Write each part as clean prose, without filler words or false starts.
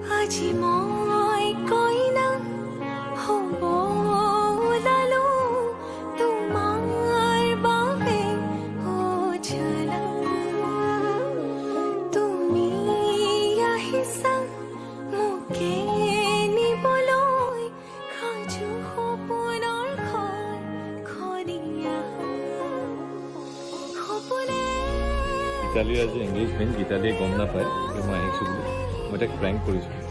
আজি মই কইনা হ'ব ওলালো তোমাৰ বাবে উজালা তুমি আহিছা মোকে নিবলৈ সাজু সপোনৰ ঘৰ খৰিয়া সপোনে গীতালীৰ আজি এংগেজমেণ্ট গীতালীয়ে গম নাপায় যে মই আহিছোঁ বুলি মই তাক প্ৰেংক কৰিছোঁ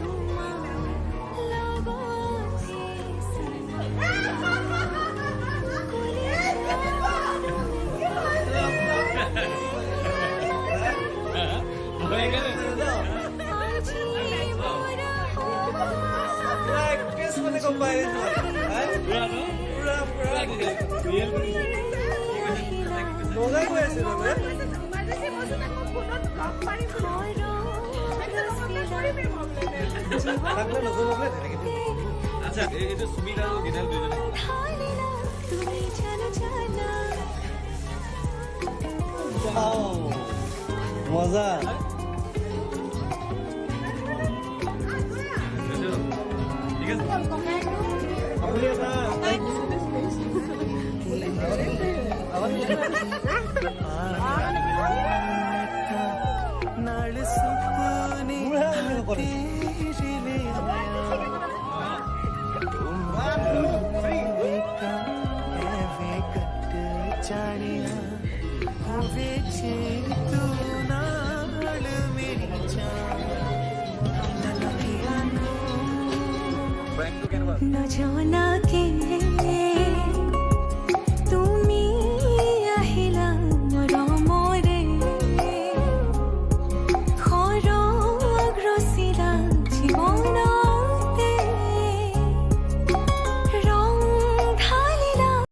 আচ্ছা এইটো সুমিত আৰু গীতাল দুজনে মজা ঠিক আছে न जाना के